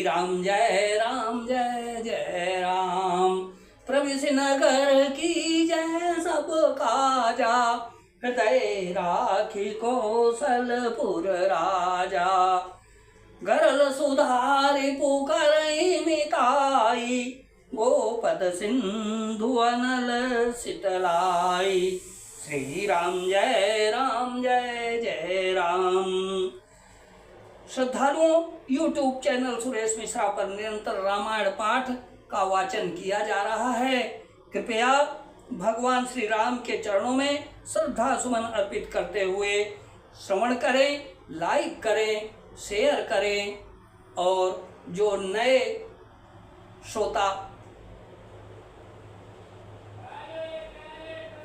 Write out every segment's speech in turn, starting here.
राम जय जय राम। प्रविश नगर की जय सब काजा, हृदय राखी कौशलपुर राजा। गरल सुधारि पुकारई मिताई, गोपद सिंधु अनल शीतलाई। श्री राम जय जय राम। श्रद्धालुओं, YouTube चैनल सुरेश मिश्रा पर निरंतर रामायण पाठ का वाचन किया जा रहा है। कृपया भगवान श्री राम के चरणों में श्रद्धा सुमन अर्पित करते हुए श्रवण करें, लाइक करें, शेयर करें और जो नए श्रोता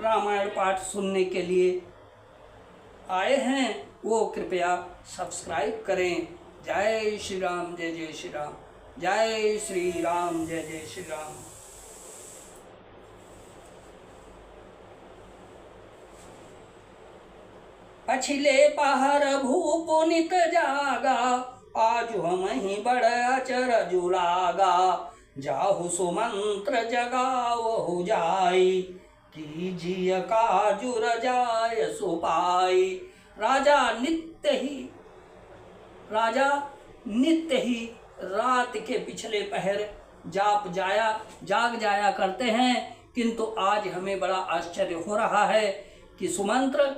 रामायण पाठ सुनने के लिए आए हैं वो कृपया सब्सक्राइब करें। जय श्री राम जय श्री राम। जय श्री राम जय श्री राम। पछिले पहर भूप नित जागा, आज हम ही बड़ अचरज लागा। जाहु सुमंत्र जगावहु जाई, कीजिए काजुर जाय सुपाई। राजा नित्य ही रात के पिछले पहर जाग जाया करते हैं, किंतु आज हमें बड़ा आश्चर्य हो रहा है कि सुमंत्र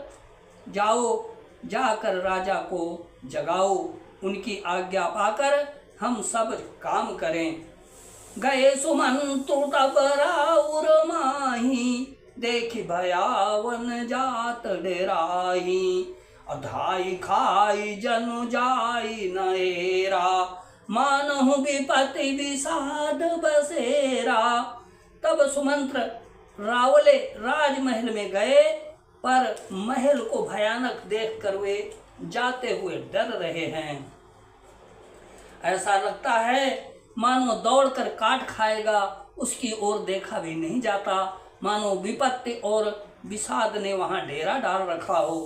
जाकर राजा को जगाओ, उनकी आज्ञा पाकर हम सब काम करें। गए सुमंत्र तब राउर माही, देखी भयावन जात डेराई। अधाई खाई जनु जाई नएरा, मानहु विपति विषाद बसेरा। तब सुमंत्र रावले राजमहल में गए, पर महल को भयानक देखकर वे जाते हुए डर रहे हैं। ऐसा लगता है मानो दौड़कर काट खाएगा, उसकी ओर देखा भी नहीं जाता। मानो विपत्ति और विषाद ने वहां डेरा डाल रखा हो।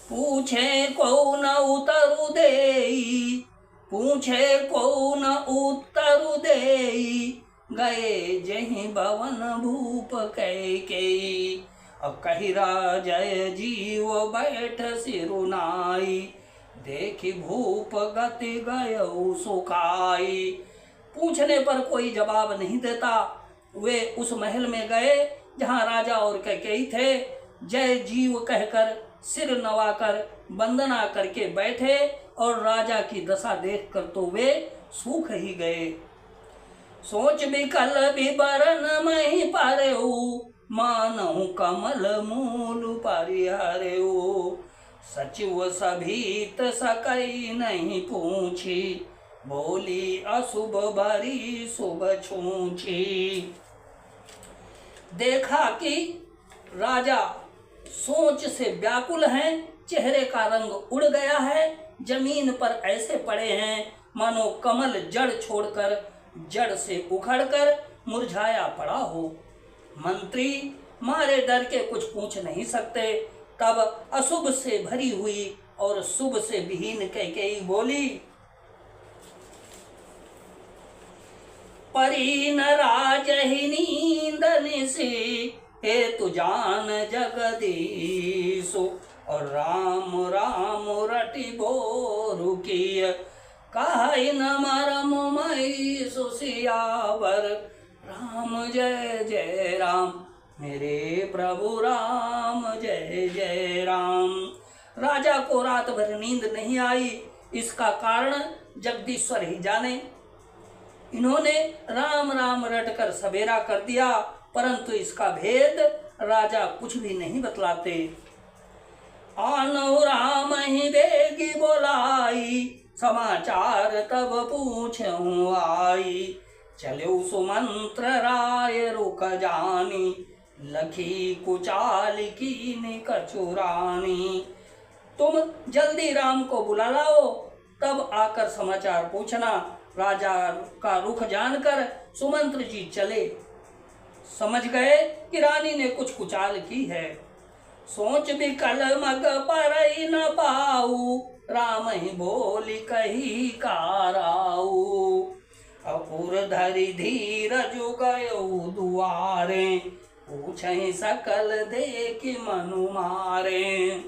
पूछे को न उतरु देई, पूछे को न उतरु देई। गए जहि भवन भूप कैकेयी, अब कही राजय जीव बैठ सिरुनाई। देखी भूप गति गयउ सुखाई। पूछने पर कोई जवाब नहीं देता। वे उस महल में गए जहां राजा और कैकेयी थे। जय जीव कहकर सिर नवाकर वंदना करके बैठे और राजा की दशा देखकर तो वे सूख ही गए। सोच विकल विवरण मही पारेऊ, मानहु कमल मूल परिहरेऊ। सचिव सभीत सकई नहीं पूछी, बोली अशुभ भरी शुभ छूछी। देखा कि राजा सोच से व्याकुल हैं, चेहरे का रंग उड़ गया है, जमीन पर ऐसे पड़े हैं मानो कमल जड़ छोड़कर जड़ से उखड़कर मुरझाया पड़ा हो। मंत्री मारे डर के कुछ पूछ नहीं सकते। तब अशुभ से भरी हुई और शुभ से विहीन कैकेयी बोली, परी न राजहि नींद निसी, हे तु जान जगदीशु। और राम राम रटि बोरु किय, काहि न मरम मई सुसियावर। राम जय जय राम, मेरे प्रभु राम जय जय राम। राजा को रात भर नींद नहीं आई, इसका कारण जगदीश्वर ही जाने। इन्होंने राम राम रटकर सवेरा कर दिया, परंतु इसका भेद राजा कुछ भी नहीं बतलाते। आनौ राम ही बेगी बोलाई, समाचार तब पूछऊं आई। चलो सुमंत्र राय रुक जानी, लखी कुचाल की कचुरानी। तुम जल्दी राम को बुला लाओ, तब आकर समाचार पूछना। राजा का रुख जानकर सुमंत्र जी चले। समझ गए कि रानी ने कुछ कुचाल की है। सोच विकल मग परई न पाऊ, राम ही बोली कही काराऊ। खुर धरि धीरज गयो दुआरे, पूछहि सकल देखि मनु मारे।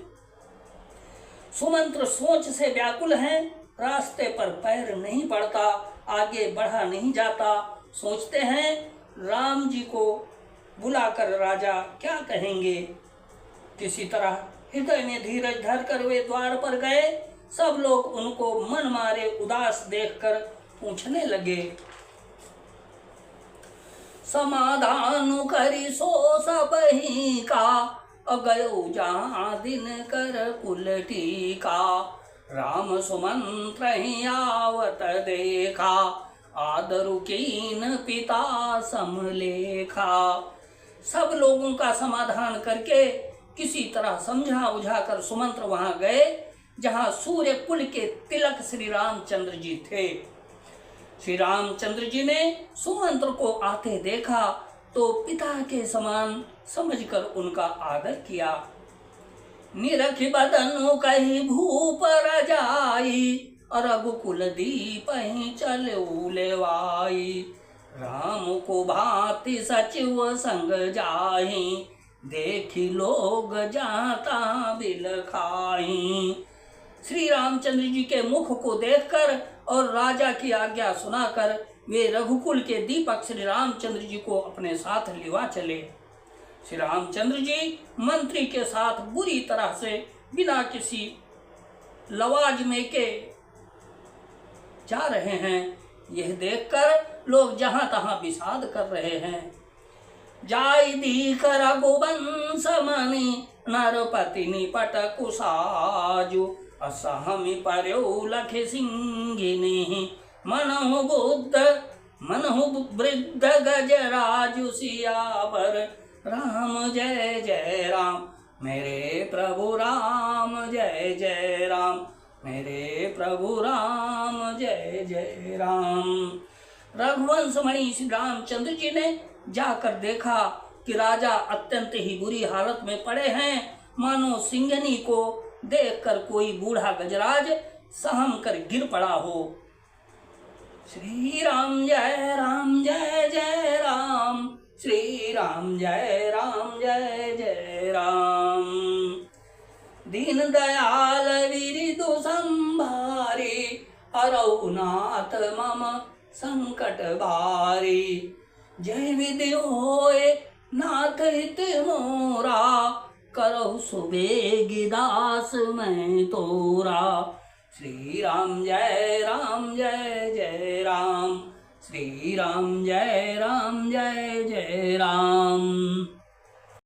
सुमंत्र सोच से व्याकुल हैं, रास्ते पर पैर नहीं पड़ता, आगे बढ़ा नहीं जाता। सोचते हैं राम जी को बुलाकर राजा क्या कहेंगे। किसी तरह हृदय में धीरज धरकर वे द्वार पर गए। सब लोग उनको मन मारे उदास देखकर पूछने लगे, समाधान करी सो सबही का, अगयो जहाँ दिन कर कुल टीका। राम सुमंत्र ही आवत देखा, आदरु कीन पिता समलेखा। सब लोगों का समाधान करके किसी तरह समझा बुझाकर सुमंत्र वहां गए जहां सूर्य कुल के तिलक श्री रामचंद्र जी थे। श्री रामचंद्र जी ने सुमंत्र को आते देखा तो पिता के समान समझकर उनका आदर किया। निरखि बदनु कही भूप रजाई, रघुकुल दीप ही चलऊ लेवाई। राम को भांति सचिव संग जाहि, देखी लोग जाता बिल खाई। श्री रामचंद्र जी के मुख को देखकर और राजा की आज्ञा सुनाकर वे रघुकुल के दीपक श्री रामचंद्र जी को अपने साथ लिवा चले। श्री रामचंद्र जी मंत्री के साथ बुरी तरह से बिना किसी लवाजमे के जा रहे हैं। यह देखकर लोग जहां तहां विषाद कर रहे हैं। जाय दीख रघुवंश मणि, नरपति निपट कुसाजु। असहमि पर्यो लख सिंहिनी, मनहु वृद्ध गजराजु। सियावर राम जय जय राम, मेरे प्रभु राम जय जय राम, मेरे प्रभु राम जय जय राम। रघुवंश मणि श्री रामचंद्र जी ने जाकर देखा कि राजा अत्यंत ही बुरी हालत में पड़े हैं, मानो सिंहनी को देखकर कोई बूढ़ा गजराज सहम कर गिर पड़ा हो। श्री राम जय जय राम, श्री राम जय जय राम। दीन दयाल विरिदु संभारी, अरौनाथ मम संकट भारी। जय विधि होए नाथ हित मोरा, करहु सुबेगी दास मैं तोरा। श्री राम जय जय राम, श्री राम जय जय राम।